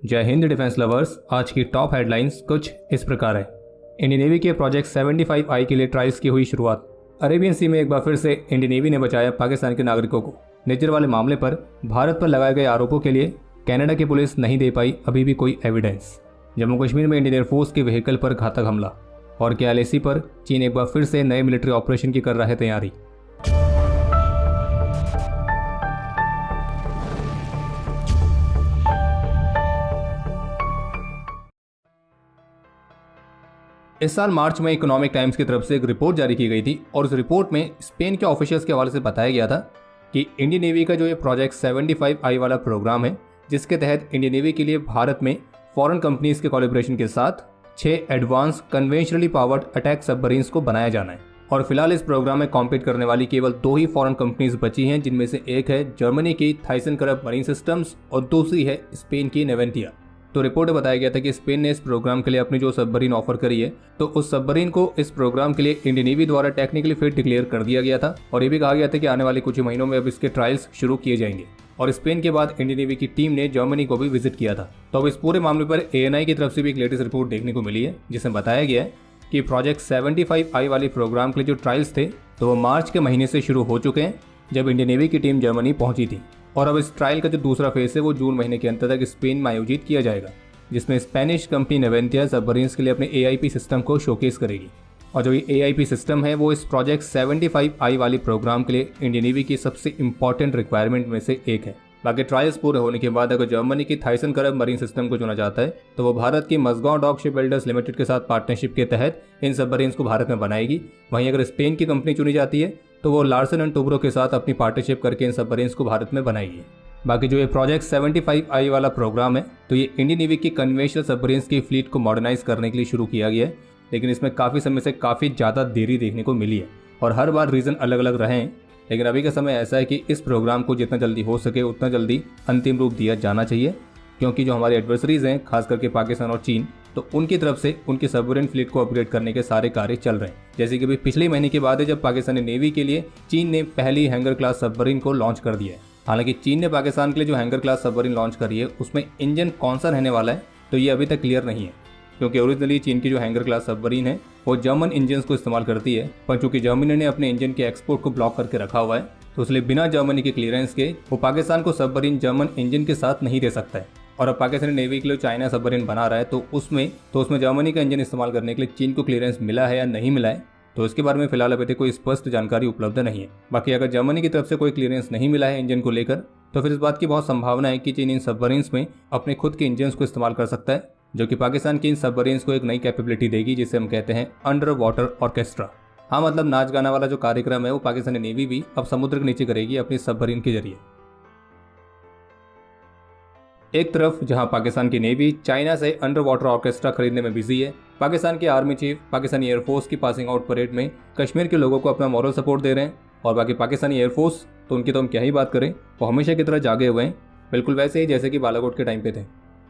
जय Hind defence lovers. आज की टॉप हेडलाइंस कुछ इस प्रकार है। इंडियन नेवी के प्रोजेक्ट 75I के लिए ट्रायल्स की हुई शुरुआत। अरेबियन सी में एक बार फिर से इंडियन नेवी ने बचाया पाकिस्तान के नागरिकों को। निज्जर वाले मामले पर भारत पर लगाए गए आरोपों के लिए कनाडा की पुलिस नहीं दे पाई अभी भी कोई एविडेंस। जम्मू कश्मीर में इंडियन एयरफोर्स के व्हीकल पर घातक हमला। और KLAC पर चीन एक बार फिर से नए मिलिट्री ऑपरेशन की कर रहा है तैयारी। इस साल मार्च में इकोनॉमिक टाइम्स की तरफ से एक रिपोर्ट जारी की गई थी और उस रिपोर्ट में स्पेन के ऑफिशियल्स के हवाले से बताया गया था कि इंडियन नेवी का जो ये प्रोजेक्ट 75I वाला प्रोग्राम है, जिसके तहत इंडियन नेवी के लिए भारत में फॉरेन कंपनीज के कोलैबोरेशन के साथ 6 advance conventionally powered attack submarines को बनाया जाना है। और फिलहाल इस प्रोग्राम में कॉम्पीट करने वाली केवल 2 ही फॉरेन कंपनीज बची हैं, जिनमें से एक है जर्मनी की थाइसन-करब मरीन सिस्टम्स और दूसरी है स्पेन की नेवेंटिया। तो रिपोर्ट में बताया गया था कि स्पेन ने इस प्रोग्राम के लिए अपनी जो सबमरीन ऑफर करी है, तो उस सबमरीन को इस प्रोग्राम के लिए इंडियन नेवी द्वारा टेक्निकली फिट डिक्लेयर कर दिया गया था। और ये भी कहा गया था कि आने वाले कुछ महीनों में अब इसके ट्रायल्स शुरू किए जाएंगे। और स्पेन के बाद इंडियन नेवी की टीम ने जर्मनी को भी विजिट किया था। तो अब इस पूरे मामले पर ANI की तरफ से भी एक लेटेस्ट रिपोर्ट देखने को मिली है, जिसमें बताया गया है कि प्रोजेक्ट 75I वाले प्रोग्राम के लिए जो ट्रायल्स थे तो वो मार्च के महीने से शुरू हो चुके हैं, जब इंडियन नेवी की टीम जर्मनी पहुंची थी। और अब इस ट्रायल का जो दूसरा फेज है वो जून महीने के अंत तक स्पेन में आयोजित किया जाएगा, जिसमें स्पेनिश कंपनी नेवेंटिया सबमरीन्स के लिए अपने AIP सिस्टम को शोकेस करेगी। और जो ये AIP सिस्टम है वो इस प्रोजेक्ट 75I वाली प्रोग्राम के लिए इंडियन नेवी की सबसे इंपॉर्टेंट रिक्वायरमेंट में से एक है। बाकी ट्रायल्स पूरे होने के बाद अगर जर्मनी की थाइसन-करब मरीन सिस्टम को चुना जाता है तो वो भारत की Mazagon dock shipbuilders limited के साथ पार्टनरशिप के तहत इन सबमरीन्स को भारत में बनाएगी। वहीं अगर स्पेन की कंपनी चुनी जाती है तो वो लार्सन एंड टुब्रो के साथ अपनी पार्टनरशिप करके इन सबमरीन्स को भारत में बनाएगी। बाकी जो ये प्रोजेक्ट 75I वाला प्रोग्राम है तो ये इंडियन नेवी की कन्वेंशनल सबमरीन्स की फ्लीट को मॉडर्नाइज करने के लिए शुरू किया गया है, लेकिन इसमें काफ़ी समय से काफ़ी ज़्यादा देरी देखने को मिली है और हर बार रीज़न अलग अलग रहे हैं। लेकिन अभी का समय ऐसा है कि इस प्रोग्राम को जितना जल्दी हो सके उतना जल्दी अंतिम रूप दिया जाना चाहिए, क्योंकि जो हमारे एडवर्सरीज हैं खास करके पाकिस्तान और चीन, तो उनकी तरफ से उनकी सबमरीन फ्लीट को अपग्रेड करने के सारे कार्य चल रहे हैं। जैसे कि अभी पिछले महीने की बात है जब पाकिस्तानी नेवी के लिए चीन ने पहली हैंगर क्लास सबमरीन को लॉन्च कर दिया है। हालांकि चीन ने पाकिस्तान के लिए जो हैंगर क्लास सबमरीन लॉन्च करी है उसमें इंजन कौन सा रहने वाला है तो ये अभी तक क्लियर नहीं है, क्योंकि ओरिजिनली चीन की जो हैंगर क्लास सबमरीन है वो जर्मन इंजन को इस्तेमाल करती है, पर चूंकि जर्मनी ने अपने इंजन के एक्सपोर्ट को ब्लॉक करके रखा हुआ है तो इसलिए बिना जर्मनी के क्लियरेंस के वो पाकिस्तान को सबमरीन जर्मन इंजन के साथ नहीं दे सकता है। और अब पाकिस्तानी नेवी के लिए चाइना सबमरीन बना रहा है तो उसमें जर्मनी का इंजन इस्तेमाल करने के लिए चीन को क्लियरेंस मिला है या नहीं मिला है, तो इसके बारे में फिलहाल अभी तक कोई स्पष्ट जानकारी उपलब्ध नहीं है। बाकी अगर जर्मनी की तरफ से कोई क्लियरेंस नहीं मिला है इंजन को लेकर, तो फिर इस बात की बहुत संभावना है कि चीन इन सबमरीन्स में अपने खुद के इंजन को इस्तेमाल कर सकता है, जो कि पाकिस्तान की इन सबमरीन्स को एक नई कैपेबिलिटी देगी, जिसे हम कहते हैं अंडर वाटर ऑर्केस्ट्रा। हाँ, मतलब नाच गाना वाला जो कार्यक्रम है वो पाकिस्तानी नेवी भी अब समुद्र के नीचे करेगी अपनी सबमरीन के जरिए। एक तरफ जहां पाकिस्तान की नेवी चाइना से अंडर वाटर ऑर्केस्ट्रा खरीदने में बिजी है, पाकिस्तान के आर्मी चीफ पाकिस्तानी एयरफोर्स की पासिंग आउट परेड में कश्मीर के लोगों को अपना मॉरल सपोर्ट दे रहे हैं। और बाकी पाकिस्तानी एयरफोर्स तो उनकी तो हम क्या ही बात करें, वो हमेशा की तरह जागे हुए हैं, बिल्कुल वैसे ही जैसे कि बालाकोट के टाइम पे थे।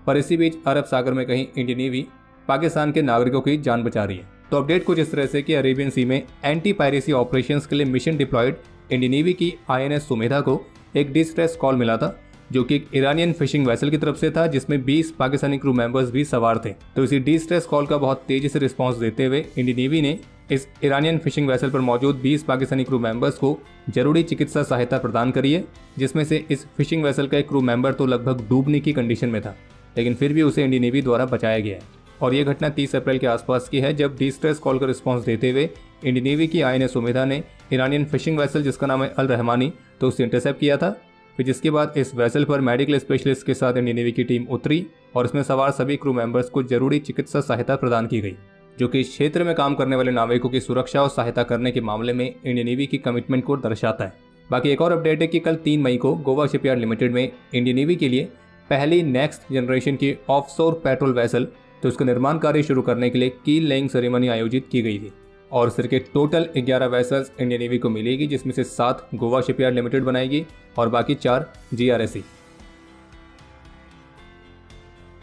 पर इसी बीच अरब सागर में कहीं इंडियन नेवी पाकिस्तान के नागरिकों की जान बचा रही है। तो अपडेट कुछ इस तरह से कि अरेबियन सी में एंटी पायरेसी ऑपरेशंस के लिए मिशन डिप्लॉयड इंडियन नेवी की INS सुमेधा को एक डिस्ट्रेस कॉल मिला था, जो कि एक ईरानियन फिशिंग वेसल की तरफ से था, जिसमें 20 पाकिस्तानी क्रू मेंबर्स भी सवार थे। तो इसी डिस्ट्रेस कॉल का बहुत तेजी से रिस्पांस देते हुए इंडियन नेवी ने इस ईरानियन फिशिंग वेसल पर मौजूद 20 पाकिस्तानी क्रू मेंबर्स को जरूरी चिकित्सा सहायता प्रदान करी है, जिसमें से इस फिशिंग वेसल का एक क्रू मेंबर तो लगभग डूबने की कंडीशन में था, लेकिन फिर भी उसे इंडियन नेवी द्वारा बचाया गया है। और ये घटना 30 अप्रैल के आसपास की है, जब डिस्ट्रेस कॉल का रिस्पांस देते हुए इंडियन नेवी की INS सुमेधा ने ईरानियन फिशिंग वेसल जिसका नाम है अल रहमानी, तो उसे इंटरसेप्ट किया था। फिर जिसके बाद इस वेसल पर मेडिकल स्पेशलिस्ट के साथ इंडियन नेवी की टीम उतरी और इसमें सवार सभी क्रू मेंबर्स को जरूरी चिकित्सा सहायता प्रदान की गई, जो कि इस क्षेत्र में काम करने वाले नाविकों की सुरक्षा और सहायता करने के मामले में इंडियन नेवी की कमिटमेंट को दर्शाता है। बाकी एक और अपडेट है कि कल 3 मई को गोवा शिपयार्ड लिमिटेड में इंडियन नेवी के लिए पहली नेक्स्ट जनरेशन की ऑफशोर पेट्रोल वेसल तो उसका निर्माण कार्य शुरू करने के लिए कील लेइंग सेरेमनी आयोजित की गई थी। और सिर के टोटल 11 वेसल्स इंडियन नेवी को मिलेगी, जिसमें से 7 गोवा शिपयार्ड लिमिटेड बनाएगी और बाकी 4 GRSE।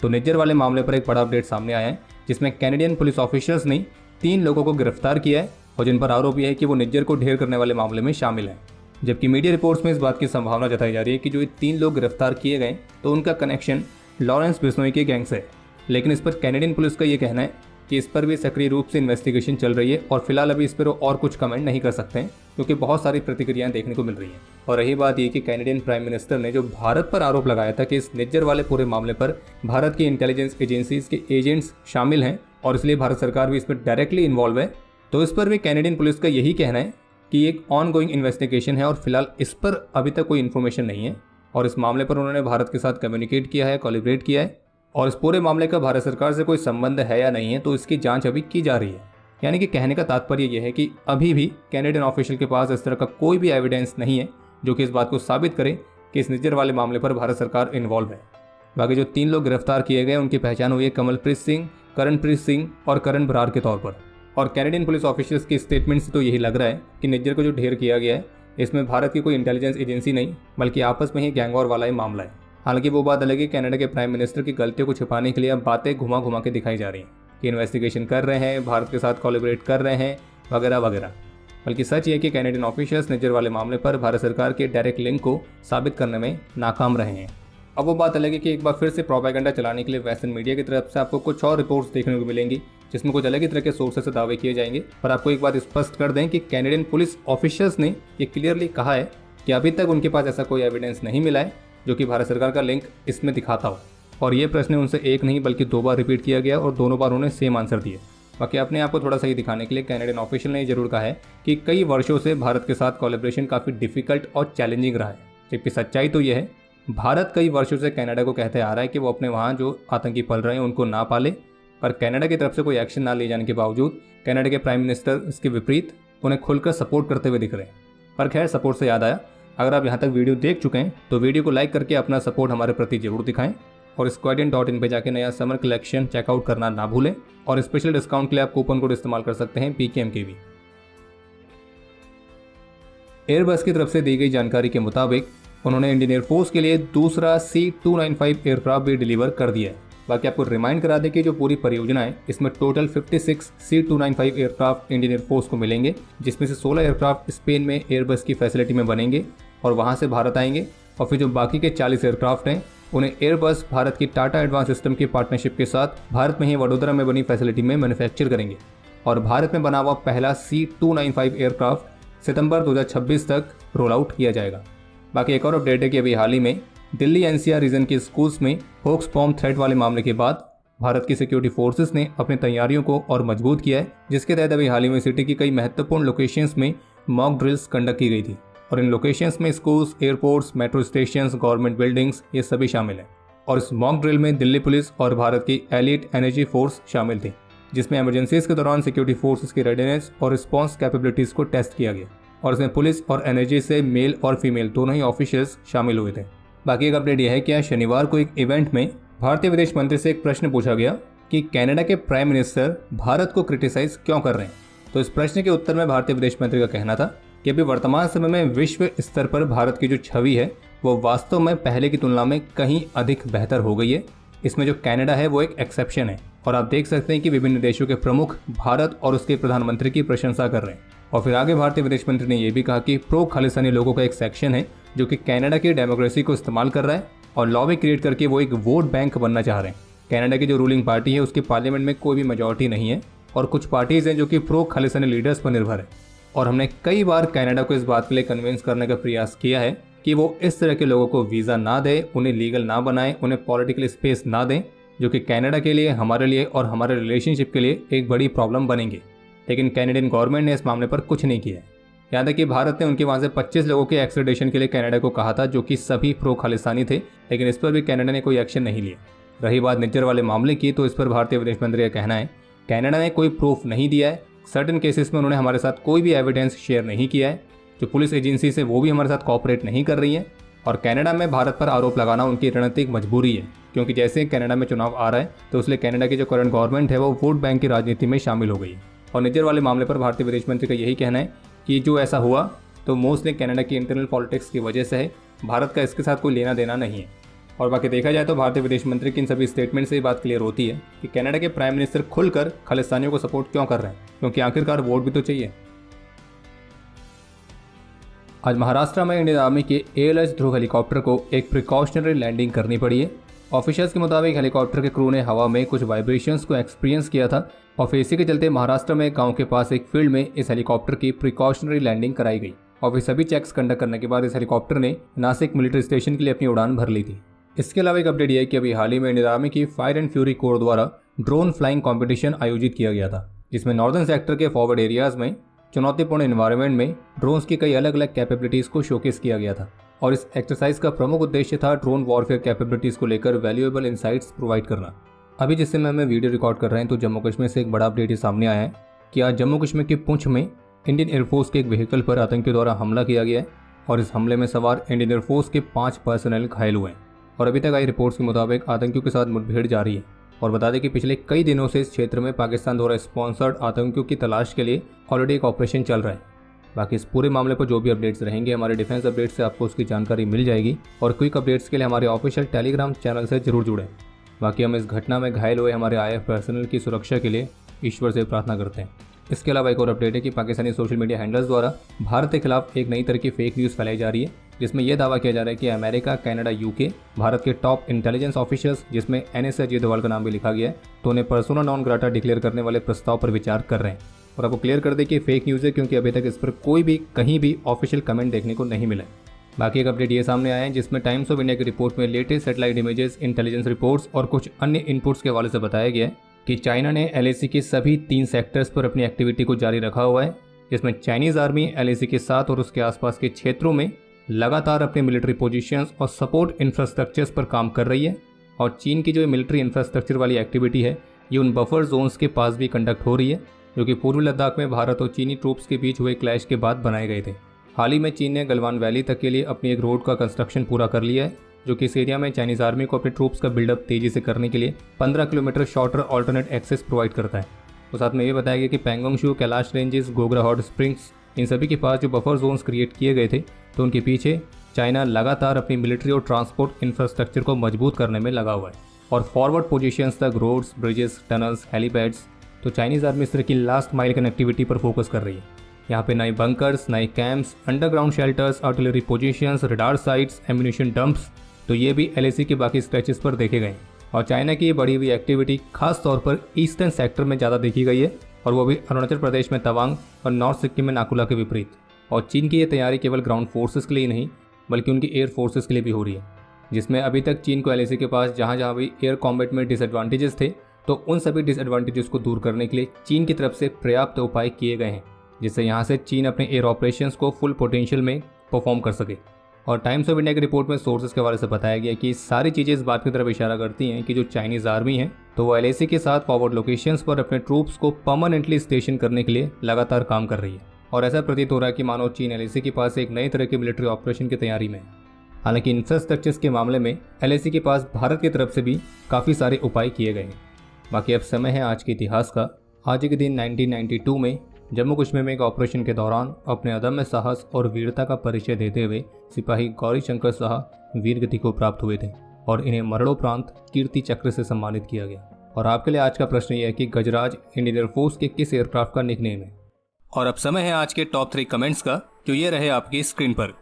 तो निज्जर वाले मामले पर एक बड़ा अपडेट सामने आया है, जिसमें कैनेडियन पुलिस ऑफिसर्स ने 3 लोगों को गिरफ्तार किया है और जिन पर आरोप यह है कि वो निज्जर को ढेर करने वाले मामले में शामिल हैं। जबकि मीडिया रिपोर्ट्स में इस बात की संभावना जताई जा रही है कि जो ये 3 लोग गिरफ्तार किए गए तो उनका कनेक्शन लॉरेंस बिश्नोई के गैंग से। लेकिन इस पर कैनेडियन पुलिस का ये कहना है कि इस पर भी सक्रिय रूप से इन्वेस्टिगेशन चल रही है और फिलहाल अभी इस पर और कुछ कमेंट नहीं कर सकते हैं क्योंकि बहुत सारी प्रतिक्रियाएं देखने को मिल रही हैं। और रही बात ये कि कैनेडियन प्राइम मिनिस्टर ने जो भारत पर आरोप लगाया था कि इस निज्जर वाले पूरे मामले पर भारत की इंटेलिजेंस एजेंसीज के एजेंट्स शामिल हैं और इसलिए भारत सरकार भी इसमें डायरेक्टली इन्वॉल्व है, तो इस पर भी कैनेडियन पुलिस का यही कहना है कि एक ऑन गोइंग इन्वेस्टिगेशन है और फिलहाल इस पर अभी तक कोई इन्फॉर्मेशन नहीं है और इस मामले पर उन्होंने भारत के साथ कम्युनिकेट किया है, कोलैबोरेट किया है और इस पूरे मामले का भारत सरकार से कोई संबंध है या नहीं है तो इसकी जांच अभी की जा रही है। यानी कि कहने का तात्पर्य यह है कि अभी भी कैनेडियन ऑफिशियल के पास इस तरह का कोई भी एविडेंस नहीं है जो कि इस बात को साबित करे कि इस निज्जर वाले मामले पर भारत सरकार इन्वॉल्व है। बाकी जो 3 लोग गिरफ्तार किए गए उनकी पहचान हुई है कमलप्रीत सिंह, करणप्रीत सिंह और करण बरार के तौर पर। और कैनेडियन पुलिस ऑफिशियल्स की स्टेटमेंट से तो यही लग रहा है कि निज्जर को जो ढेर किया गया है इसमें भारत की कोई इंटेलिजेंस एजेंसी नहीं बल्कि आपस में ही गैंगवॉर वाला ही मामला है। हालांकि वो बात अलग है, कनाडा के प्राइम मिनिस्टर की गलतियों को छिपाने के लिए अब बातें घुमा घुमा के दिखाई जा रही हैं कि इन्वेस्टिगेशन कर रहे हैं, भारत के साथ कोलैबोरेट कर रहे हैं वगैरह वगैरह। बल्कि सच ये कि कैनेडियन ऑफिशियल्स निज्जर वाले मामले पर भारत सरकार के डायरेक्ट लिंक को साबित करने में नाकाम रहे हैं। अब वो बात अलग है कि एक बार फिर से प्रोपेगेंडा चलाने के लिए वेस्टर्न मीडिया की तरफ से आपको कुछ और रिपोर्ट्स देखने को मिलेंगी जिसमें कुछ अलग ही तरह के सोर्सेस से दावे किए जाएंगे। पर आपको एक बात स्पष्ट कर दें कि कैनेडियन पुलिस ऑफिशियल्स ने ये क्लियरली कहा है कि अभी तक उनके पास ऐसा कोई एविडेंस नहीं मिला है जो कि भारत सरकार का लिंक इसमें दिखाता हो। और ये प्रश्न उनसे एक नहीं बल्कि 2 बार रिपीट किया गया और दोनों बार उन्होंने सेम आंसर दिए। बाकी अपने आप को थोड़ा सही दिखाने के लिए कैनेडियन ऑफिशियल ने जरूर कहा है कि कई वर्षों से भारत के साथ कोलैबोरेशन काफ़ी डिफिकल्ट और चैलेंजिंग रहा है, जबकि सच्चाई तो यह है भारत कई वर्षों से कनाडा को कहते आ रहा है कि वो अपने वहाँ जो आतंकी पल रहे हैं उनको ना पाले, पर कनाडा की तरफ से कोई एक्शन ना ले जाने के बावजूद कनाडा के प्राइम मिनिस्टर इसके विपरीत उन्हें खुलकर सपोर्ट करते हुए दिख रहे हैं। पर खैर, सपोर्ट से याद आया, अगर आप यहाँ तक वीडियो देख चुके हैं तो वीडियो को लाइक करके अपना सपोर्ट हमारे प्रति जरूर दिखाएं और squadron.in पे जाके नया समर कलेक्शन चेकआउट करना ना भूलें और स्पेशल डिस्काउंट के लिए आप कूपन कोड इस्तेमाल कर सकते हैं PKMKV। एयरबस की तरफ से दी गई जानकारी के मुताबिक उन्होंने इंडियन एयरफोर्स के लिए दूसरा C295 एयरक्राफ्ट भी डिलीवर कर दिया है। बाकी आपको रिमाइंड करा दें कि जो पूरी परियोजना है इसमें total 56 C295 aircraft Indian air force को मिलेंगे, जिसमें से 16 एयरक्राफ्ट स्पेन में एयरबस की फैसिलिटी में बनेंगे और वहां से भारत आएंगे और फिर जो बाकी के 40 एयरक्राफ्ट हैं उन्हें एयरबस भारत की टाटा एडवांस सिस्टम की पार्टनरशिप के साथ भारत में ही वडोदरा में बनी फैसिलिटी में मैन्युफैक्चर करेंगे और भारत में बना हुआ पहला C295 एयरक्राफ्ट सितंबर 2026 तक रोल आउट किया जाएगा। बाकी एक और अपडेट है कि अभी हाल ही में दिल्ली NCR रीजन के स्कूल्स में होक्स बॉम्ब थ्रेट वाले मामले के बाद भारत की सिक्योरिटी फोर्सेस ने अपनी तैयारियों को और मजबूत किया है, जिसके तहत अभी हाल ही में सिटी की कई महत्वपूर्ण लोकेशंस में मॉक ड्रिल्स कंडक्ट की गई थी और इन लोकेशंस में schools, airports, metro stations, government buildings ये सभी शामिल हैं। और इस मॉक ड्रिल में दिल्ली पुलिस और भारत की एलिट एनर्जी फोर्स शामिल थी, जिसमें इमरजेंसीज के दौरान सिक्योरिटी फोर्सेस की रेडीनेस और रिस्पॉन्स कैपेबिलिटीज को टेस्ट किया गया और इसमें पुलिस और एनर्जी से मेल और फीमेल दोनों ही ऑफिशियल्स शामिल हुए थे। बाकी एक अपडेट यह है कि आज शनिवार को एक इवेंट में भारतीय विदेश मंत्री से एक प्रश्न पूछा गया कि कनाडा के प्राइम मिनिस्टर भारत को क्रिटिसाइज क्यों कर रहे हैं। तो इस प्रश्न के उत्तर में भारतीय विदेश मंत्री का कहना था कि अभी वर्तमान समय में विश्व स्तर पर भारत की जो छवि है वो वास्तव में पहले की तुलना में कहीं अधिक बेहतर हो गई है। इसमें जो कनाडा है वो एक एक्सेप्शन है और आप देख सकते हैं कि विभिन्न देशों के प्रमुख भारत और उसके प्रधानमंत्री की प्रशंसा कर रहे हैं। और फिर आगे भारतीय विदेश मंत्री ने यह भी कहा कि प्रो खालिस्तानी लोगों का एक सेक्शन है जो कि कनाडा की डेमोक्रेसी को इस्तेमाल कर रहा है और लॉबी क्रिएट करके वो एक वोट बैंक बनना चाह रहे हैं। कनाडा की जो रूलिंग पार्टी है उसकी पार्लियामेंट में कोई भी मेजॉरिटी नहीं है और कुछ पार्टीज हैं जो कि प्रो खालिस्तानी लीडर्स पर निर्भर है। और हमने कई बार कनाडा को इस बात के लिए कन्विंस करने का प्रयास किया है कि वो इस तरह के लोगों को वीज़ा ना दे, उन्हें लीगल ना बनाए, उन्हें पॉलिटिकल स्पेस ना दें, जो कि कनाडा के लिए, हमारे लिए और हमारे रिलेशनशिप के लिए एक बड़ी प्रॉब्लम बनेंगे। लेकिन कैनेडियन गवर्नमेंट ने इस मामले पर कुछ नहीं किया है। यहाँ तक कि भारत ने उनके वहाँ से 25 लोगों के एक्सट्रेडिशन के लिए कनाडा को कहा था जो कि सभी प्रो खालिस्तानी थे, लेकिन इस पर भी कनाडा ने कोई एक्शन नहीं लिया। रही बात निज्जर वाले मामले की, तो इस पर भारतीय विदेश मंत्री का कहना है कनाडा ने कोई प्रूफ नहीं दिया है। सर्टेन केसेस में उन्होंने हमारे साथ कोई भी एविडेंस शेयर नहीं किया है। जो पुलिस एजेंसी से वो भी हमारे साथ कोऑपरेट नहीं कर रही है और कनाडा में भारत पर आरोप लगाना उनकी रणनीतिक मजबूरी है, क्योंकि जैसे कनाडा में चुनाव आ रहा है तो इसलिए कनाडा की जो करंट गवर्नमेंट है वो वोट बैंक की राजनीति में शामिल हो गई है। और निज्जर वाले मामले पर भारतीय विदेश मंत्री का यही कहना है कि जो ऐसा हुआ तो मोस्टली कनाडा की इंटरनल पॉलिटिक्स की वजह से है, भारत का इसके साथ कोई लेना देना नहीं है। और बाकी देखा जाए तो भारतीय विदेश मंत्री की इन सभी स्टेटमेंट से ही बात क्लियर होती है कि कनाडा के प्राइम मिनिस्टर खुलकर खालिस्तानियों को सपोर्ट क्यों कर रहे हैं, क्योंकि आखिरकार वोट भी तो चाहिए। आज महाराष्ट्र में इंडियन आर्मी के ALH ध्रुव हेलीकॉप्टर को एक प्रिकॉशनरी लैंडिंग करनी पड़ी है ऑफिशियल्स के मुताबिक हेलीकॉप्टर के क्रू ने हवा में कुछ वाइब्रेशंस को एक्सपीरियंस किया था और फिर इसी के चलते महाराष्ट्र में गांव के पास एक फील्ड में इस हेलीकॉप्टर की प्रिकॉशनरी लैंडिंग कराई गई और फिर सभी चेक्स कंडक्ट करने के बाद इस हेलीकॉप्टर ने नासिक मिलिट्री स्टेशन के लिए अपनी उड़ान भर ली थी। इसके अलावा एक अपडेट यह है कि अभी हाल ही में इंडियन आर्मी की फायर एंड फ्यूरी कोर द्वारा ड्रोन फ्लाइंग कॉम्पिटिशन आयोजित किया गया था, जिसमें नॉर्दर्न सेक्टर के फॉरवर्ड एरियाज में चुनौतीपूर्ण एनवायरनमेंट में ड्रोन्स की कई अलग अलग कैपेबिलिटीज को शोकेस किया गया था और इस एक्सरसाइज का प्रमुख उद्देश्य था ड्रोन वॉरफेयर कैपेबिलिटीज को लेकर वैल्यूएबल इंसाइट्स प्रोवाइड करना। अभी जिस समय हमें वीडियो रिकॉर्ड कर रहे हैं तो जम्मू कश्मीर से एक बड़ा अपडेट सामने आया है कि आज जम्मू कश्मीर के पुंछ में इंडियन एयरफोर्स के एक व्हीकल पर आतंकियों द्वारा हमला किया गया है और इस हमले में सवार इंडियन एयरफोर्स के 5 पर्सनल घायल हुए हैं और अभी तक आई रिपोर्ट्स के मुताबिक आतंकियों के साथ मुठभेड़ जारी है। और बता दें कि पिछले कई दिनों से इस क्षेत्र में पाकिस्तान द्वारा स्पॉन्सर्ड आतंकियों की तलाश के लिए ऑलरेडी एक ऑपरेशन चल रहा है। बाकी इस पूरे मामले पर जो भी अपडेट्स रहेंगे हमारे डिफेंस अपडेट से आपको उसकी जानकारी मिल जाएगी और क्विक अपडेट्स के लिए हमारे ऑफिशियल टेलीग्राम चैनल से जरूर जुड़ें। बाकी हम इस घटना में घायल हुए हमारे IAF पर्सनल की सुरक्षा के लिए ईश्वर से प्रार्थना करते हैं। इसके अलावा एक और अपडेट है कि पाकिस्तानी सोशल मीडिया हैंडलर्स द्वारा भारत के खिलाफ एक नई तरह की फेक न्यूज़ फैलाई जा रही है, जिसमें यह दावा किया जा रहा है कि अमेरिका, कनाडा, UK, भारत के टॉप इंटेलिजेंस ऑफिसर्स जिसमें NSA अजय डोभाल का नाम भी लिखा गया है, तो उन्हें पर्सोना नॉन ग्राटा डिक्लेयर करने वाले प्रस्ताव पर विचार कर रहे हैं। और आपको क्लियर कर दें कि फेक न्यूज़ है क्योंकि अभी तक इस पर कोई भी कहीं भी ऑफिशियल कमेंट देखने को नहीं मिला। बाकी एक अपडेट ये सामने आया है जिसमें टाइम्स ऑफ इंडिया की रिपोर्ट में latest satellite images, intelligence reports और कुछ अन्य इनपुट्स के हवाले से बताया गया है कि चाइना ने LAC के सभी 3 सेक्टर्स पर अपनी एक्टिविटी को जारी रखा हुआ है, जिसमें चाइनीज़ आर्मी LAC के साथ और उसके आसपास के क्षेत्रों में लगातार अपने मिलिट्री पोजीशंस और सपोर्ट इंफ्रास्ट्रक्चर्स पर काम कर रही है। और चीन की जो मिलिट्री इंफ्रास्ट्रक्चर वाली एक्टिविटी है ये उन बफर जोन्स के पास भी कंडक्ट हो रही है, जो कि पूर्वी लद्दाख में भारत और चीनी ट्रूप्स के बीच हुए क्लैश के बाद बनाए गए थे। हाल ही में चीन ने गलवान वैली तक के लिए अपनी एक रोड का कंस्ट्रक्शन पूरा कर लिया है, जो कि इस एरिया में चाइनीज़ आर्मी को अपने ट्रूप्स का बिल्डअप तेजी से करने के लिए 15 kilometre shorter alternate access provide करता है। तो साथ में ये बताया गया कि Pangong Tso, Kailash ranges, Gogra hot springs, इन सभी के पास जो बफर जोन्स क्रिएट किए गए थे तो उनके पीछे चाइना लगातार अपनी मिलिट्री और ट्रांसपोर्ट इंफ्रास्ट्रक्चर को मजबूत करने में लगा हुआ है और फॉरवर्ड पोजीशंस तक रोड्स, ब्रिजेस, टनल्स, हेलीपैड्स, तो चाइनीज़ आर्मी इस तरह की लास्ट माइल कनेक्टिविटी पर फोकस कर रही है। यहाँ पे नए बंकर्स, नए camps, underground shelters, artillery positions, radar sites, ammunition dumps, तो ये भी LAC के बाकी स्ट्रेचेस पर देखे गए और चाइना की ये बढ़ी हुई एक्टिविटी खास तौर पर ईस्टर्न सेक्टर में ज़्यादा देखी गई है और वो भी अरुणाचल प्रदेश में तवांग और नॉर्थ सिक्किम में नाकुला के विपरीत। और चीन की ये तैयारी केवल ग्राउंड फोर्सेस के लिए ही नहीं बल्कि उनकी एयर फोर्सेस के लिए भी हो रही है, जिसमें अभी तक चीन को LAC के पास जहाँ जहाँ भी एयर कॉम्बैट में डिसएडवांटेजेस थे तो उन सभी डिसएडवांटेजेस को दूर करने के लिए चीन की तरफ से पर्याप्त उपाय किए गए हैं, जिससे यहाँ से चीन अपने एयर ऑपरेशंस को फुल पोटेंशियल में परफॉर्म कर सके। और टाइम्स ऑफ इंडिया की रिपोर्ट में सोर्सेज के हवाले से बताया गया कि सारी चीज़ें इस बात की तरफ इशारा करती हैं कि जो चाइनीज़ आर्मी है तो वो LAC के साथ फॉरवर्ड लोकेशंस पर अपने ट्रूप्स को परमानेंटली स्टेशन करने के लिए लगातार काम कर रही है और ऐसा प्रतीत हो रहा है कि मानो चीन LAC के पास एक नई तरह के मिलिट्री ऑपरेशन की तैयारी में है। हालांकि इंफ्रास्ट्रक्चर्स के मामले में LAC के पास भारत की तरफ से भी काफ़ी सारे उपाय किए गए हैं। बाकी अब समय है आज के इतिहास का। आज के दिन 1992 में जम्मू कश्मीर में एक ऑपरेशन के दौरान अपने अदम्य साहस और वीरता का परिचय देते हुए सिपाही गौरी शंकर शाह वीरगति को प्राप्त हुए थे और इन्हें मरणोपरांत कीर्ति चक्र से सम्मानित किया गया। और आपके लिए आज का प्रश्न यह है कि गजराज इंडियन एयरफोर्स के किस एयरक्राफ्ट का निकनेम है। और अब समय है आज के टॉप 3 कमेंट्स का, जो ये रहे आपकी स्क्रीन पर।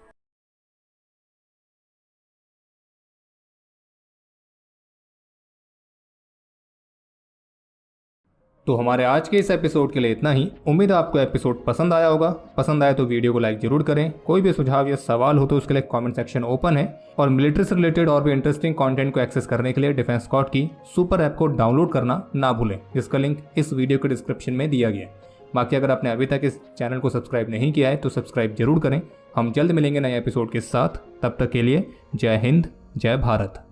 तो हमारे आज के इस एपिसोड के लिए इतना ही। उम्मीद है आपको एपिसोड पसंद आया होगा। पसंद आए तो वीडियो को लाइक जरूर करें। कोई भी सुझाव या सवाल हो तो उसके लिए कमेंट सेक्शन ओपन है और मिलिट्री से रिलेटेड और भी इंटरेस्टिंग कंटेंट को एक्सेस करने के लिए डिफेंस स्क्वाड की सुपर ऐप को डाउनलोड करना ना भूलें, जिसका लिंक इस वीडियो के डिस्क्रिप्शन में दिया गया है। बाकी अगर आपने अभी तक इस चैनल को सब्सक्राइब नहीं किया है तो सब्सक्राइब जरूर करें। हम जल्द मिलेंगे नए एपिसोड के साथ। तब तक के लिए जय हिंद, जय भारत।